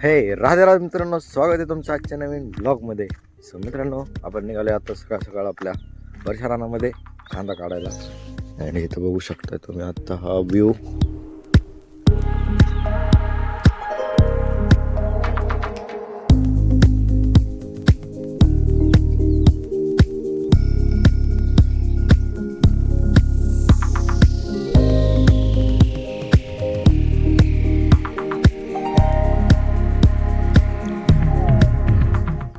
हे राधे राधे मित्रांनो, स्वागत आहे तुमचं आजच्या नवीन ब्लॉगमध्ये. सो मित्रांनो, आपण निघाले आता सकाळ सकाळ आपल्या वर्षा रानामध्ये कांदा काढायला. आणि इथं बघू शकता तुम्ही आता हा व्ह्यू.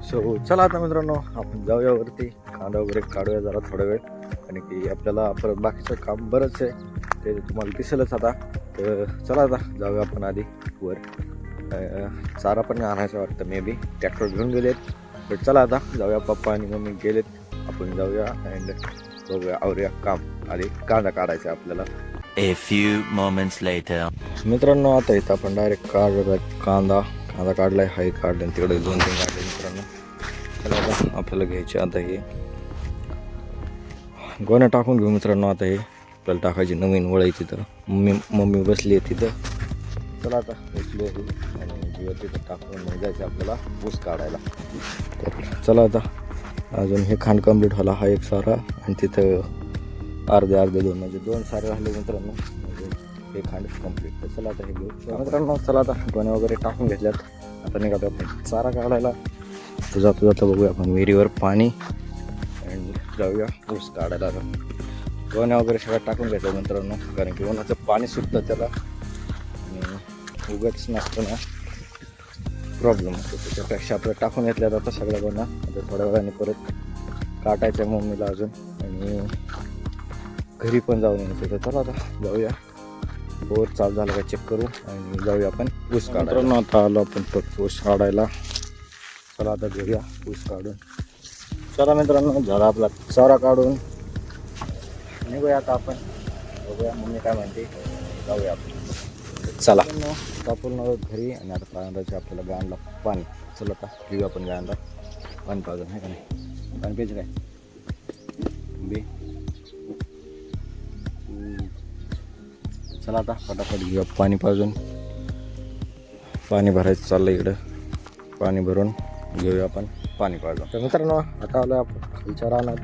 सो चला आता मित्रांनो, आपण जाऊया वरती, कांदा वगैरे काढूया जरा थोडा वेळ. आणि की आपल्याला परत बाकीचं काम बरंच आहे, ते तुम्हाला दिसेलच आता. तर चला आता जाऊया आपण आधी वर. चारा पण आणायचं वाटतं, मे बी ट्रॅक्टर घेऊन गेलेत. बट चला आता जाऊया, पप्पा आणि मम्मी गेलेत, आपण जाऊया अँड बघूया, आवरूया काम. आधी कांदा काढायचा आपल्याला. A few moments later. मित्रांनो, आता इथं आपण डायरेक्ट कांदा काढलाय, हाय काढले, तिकडे 2-3 काढले मित्रांनो. चला आता आपल्याला घ्यायचे, आता हे गोण्या टाकून घेऊ मित्रांनो. आता हे आपल्याला टाकायची नवीन वळी, तिथं मम्मी बसली आहे तिथं. चला आता बसली आहे आणि तिथं टाकून मग जायचं आपल्याला ऊस काढायला. तर चला आता, अजून हे खांड कंप्लीट झाला, हा एक सारा, आणि तिथं अर्धे 2 म्हणजे 2 सारे राहिले मित्रांनो. म्हणजे हे खांड कंप्लीट. तर चला आता हे घेऊ मित्रांनो. चला आता गोण्या वगैरे टाकून घेतल्यात, आता निघालो आपण चारा काढायला. तर जाता बघूया आपण विहिरीवर पाणी आणि जाऊया ऊस काढायला. आता गोण्या वगैरे सगळं टाकून घ्यायचं मित्रांनो, कारण की उन्हाचं पाणी सुटतं त्याला आणि उगाच नसतं ना प्रॉब्लेम होतो. त्याच्यापेक्षा आपलं टाकून घेतल्यात आता सगळ्या गोण्या. आता थोड्या वेळाने परत काटायचं मम्मीला अजून, आणि घरी पण जाऊन यायचं. तर चला आता जाऊया, बोर चालू झालं का चेक करू आणि जाऊया आपण ऊस काढायला. आता आलो आपण फक्त ऊस काढायला. चला आता घेऊया ऊस काढून. चला मित्रांनो, झाला आपला चारा काढून, निघूया आता आपण. बघूया मम्मी काय म्हणते, जाऊया आपण. चला आपण घरी. आणि आता पाण्याचे आपल्याला गाणला पाणी. चला आता घेऊ आपण गाणला पाणी पाजून, आहे का नाही? पाणी प्यायचं काय बी. चला आता फटाफट घेऊया पाणी पाजून. पाणी भरायचं चाललं इकडं, पाणी भरून घेऊया आपण पाणी पाजून. तर मित्रांनो, आता आलो आपण खालच्या रानात.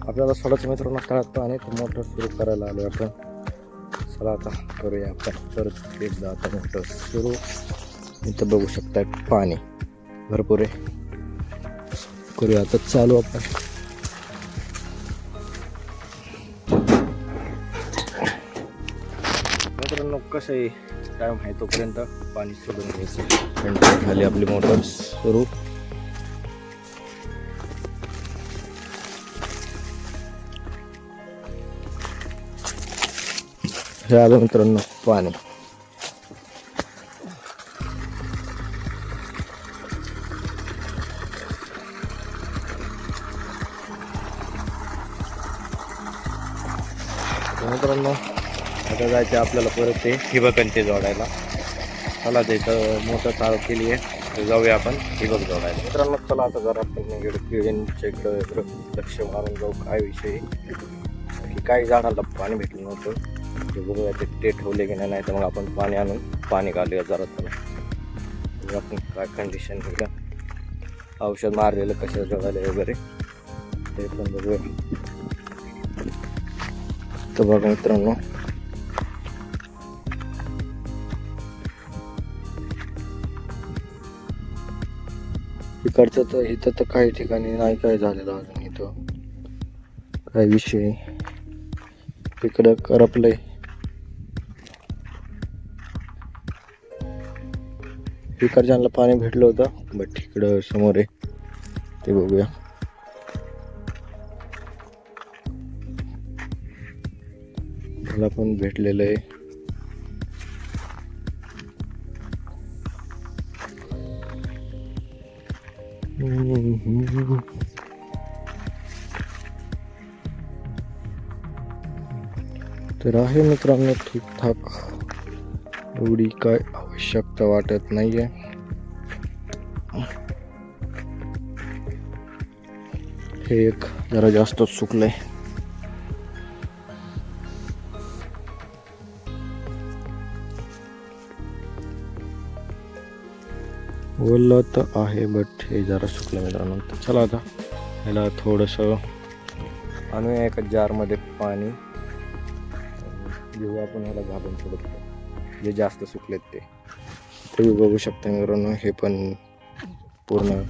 आपल्याला थोडंच मित्रांनो तळ्यात पाणी, तर मोटर सुरू करायला आलो आपण. चला आता करूया आपण परत एकदा आता मोटर सुरू. इथं बघू शकता पाणी भरपूर आहे. करूया आता चालू आपण. मित्रांनो, कसं आहे टाईम आहे तोपर्यंत पाणी सोडून घ्यायचं. झाली आपली मोटर सुरू. हे आलं मित्रांनो पाणी. मित्रांनो, आता जायचं आपल्याला परत ते ठिबक ते जोडायला. चला तिथं मोटर चालू केली आहे, तर जाऊया आपण ठिबक जोडायला. मित्रांनो चला आता जरा आपण किळींच्या इकडं लक्ष मारून जाऊ, काय विषय की काही झाडाला पाणी भेटलं नव्हतं. ते बघूया ते ठेवले की नाही, तर मग आपण पाणी आणून पाणी घालूया जरा त्याला. आपण काय कंडिशन निघलं, औषध मारलेलं कशा जोडायला वगैरे ते पण बघूया. तर बघा मित्रांनो, इकडचं तर इथं तर काही ठिकाणी नाही काय झालेलं अजून. इथं काय विषय इकडं करपलंय. इकडच्यांना पाणी भेटलं होतं, बट इकडं समोर आहे ते बघूया. मला पण भेटलेलं आहे. तर आहे मित्रांनो ठीकठाक, एवढी काय आवश्यकता वाटत नाहीये. हे एक जरा जास्तच सुकलंय. ओलं तर आहे बट हे जरा सुकलं मित्रांनो. तर चला आता याला थोडंसं आणूया एका जारमध्ये पाणी घेऊ आपण ह्याला घालून थोडं जे जास्त सुकलेत ते. तुम्ही बघू शकता मित्रांनो हे पण पूर्ण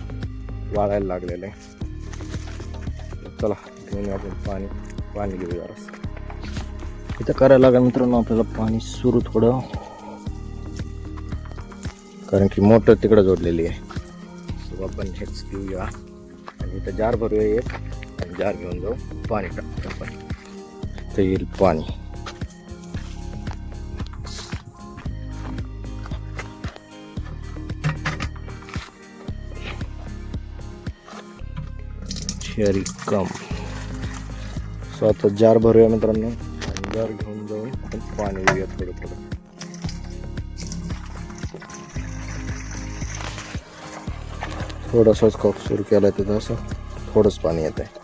वाळायला लागलेलं आहे. चला घेऊन आपण पाणी घेऊ जरा. इथं करायला लागेल मित्रांनो आपल्याला पाणी सुरू थोडं, कारण की मोटर तिकडं जोडलेली आहे. सो आपण हेच घेऊया आणि इथं जार भरूया एक आणि जार घेऊन जाऊ पाणी टाकतो आपण. इथं येईल पाणी. शेअरी कम. सो आता जार भरूया मित्रांनो आणि जार घेऊन जाऊन आपण पाणी देऊया थोडं थोडं. थोडासाच कप सुरू केला तिथं असं थोडंच पाणी येत आहे.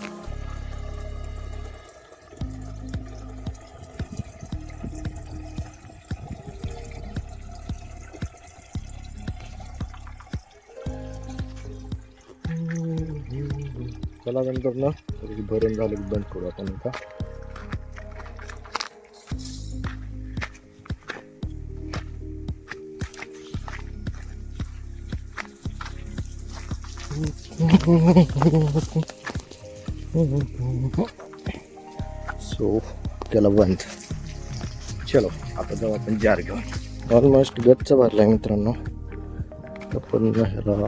चला नंतर ना भरून झालं की बंद करू आपण आता. सो त्याला बंद. चलो आता जाऊ आपण जार घेऊन. ऑलमोस्ट गच्च भरलाय मित्रांनो. आपण ह्याला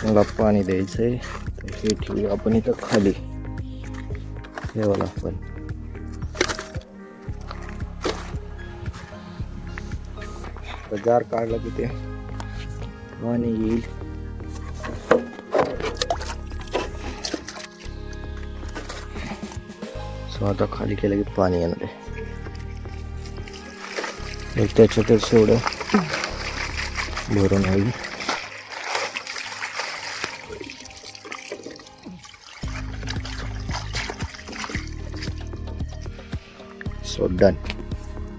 मला पाणी द्यायचं आहे. तर हे ठेवूया आपण इथं खाली ठेवायला आपण. जार काढला की ते पाणी येईल. सो आता खाली केलं की पाणी येणार आहे. एक त्याच्यातच एवढं भरून होईल. So done.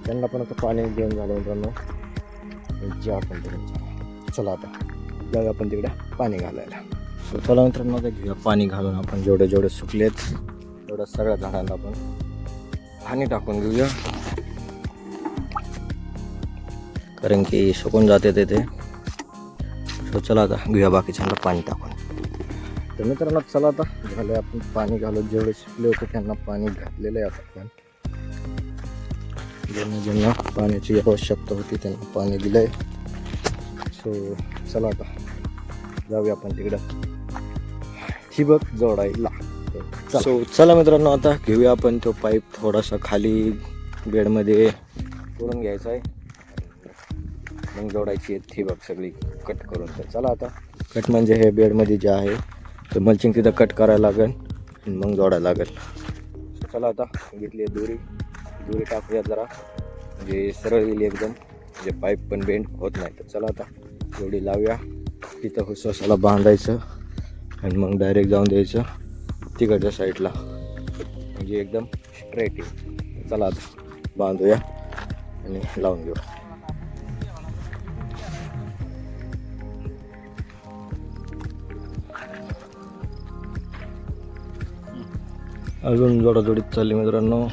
त्यांना पण आता पाणी देऊन झालं मित्रांनो. जे आपण तिकडे चला आता जाऊया आपण तिकडे पाणी घालायला. सो चला मित्रांनो आता घेऊया पाणी घालून आपण जेवढे सुकलेत तेवढ्या सगळ्या झाडांना आपण पाणी टाकून घेऊया, कारण की सुकून जाते ते. सो चला आता घेऊया बाकीच्यांना पाणी टाकून. तर मित्रांनो चला आता झालं आपण पाणी घालून जेवढे सुकले होते त्यांना पाणी घातलेलं आहे. आता आपण ज्यांना पाण्याची आवश्यकता होती त्यांना पाणी दिलं आहे. सो चला आता जाऊया आपण तिकडं ठिबक जोडायला. सो चला मित्रांनो आता घेऊया आपण तो पाईप थोडासा खाली बेडमध्ये करून घ्यायचा आहे, मग जोडायची आहे ठिबक सगळी कट करून. तर चला आता कट म्हणजे हे बेडमध्ये जे आहे तर मल्चिंग तिथं कट करायला लागेल मग जोडायला लागेल. चला आता घेतली आहे दोरी टाकूया जरा, म्हणजे सरळ येईल एकदम, म्हणजे पाईप पण बेंड होत नाही. तर चला आता एवढी लावूया. तिथं हुसवासाला बांधायचं आणि मग डायरेक्ट जाऊन द्यायचं तिकडच्या साईडला, म्हणजे एकदम स्ट्रेट येईल. चला आता बांधूया आणि लावून घेऊ. अजून जोडाजोडीत चालली मित्रांनो.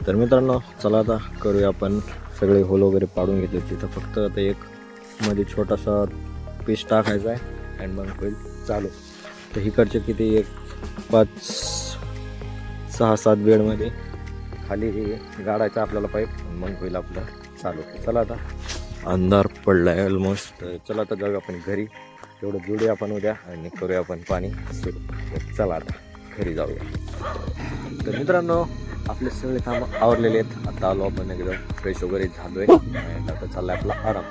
तर मित्रांनो चला आता करूया आपण सगळे होल वगैरे पाडून घेतले. तिथं फक्त आता एक मध्ये छोटासा पीस टाकायचा आहे आणि मग होईल चालू. तर इकडचे किती एक 5-6-7 बेडमध्ये खाली गाडायचा आपल्याला पाईप, मग होईल आपलं चालू. चला आता अंधार पडला आहे ऑलमोस्ट. तर चला आता जाऊया आपण घरी. तेवढं जोडूया आपण उद्या आणि करूया आपण पाणी सुरू. तर चला आता घरी जाऊया. तर मित्रांनो आपले सगळे कामं आवरलेले आहेत. आता आलो आपण एकदम फ्रेश वगैरे झालो आहे आणि आता चालला आहे आपला आराम.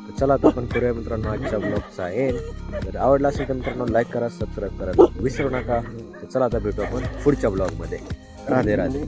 तर चला आता आपण करूया मित्रांनो आजच्या ब्लॉगचा एंड. जर आवडला असेल तर मित्रांनो लाईक करा, सबस्क्राईब करायला विसरू नका. तर चला आता भेटू आपण पुढच्या ब्लॉगमध्ये. राधे राधे.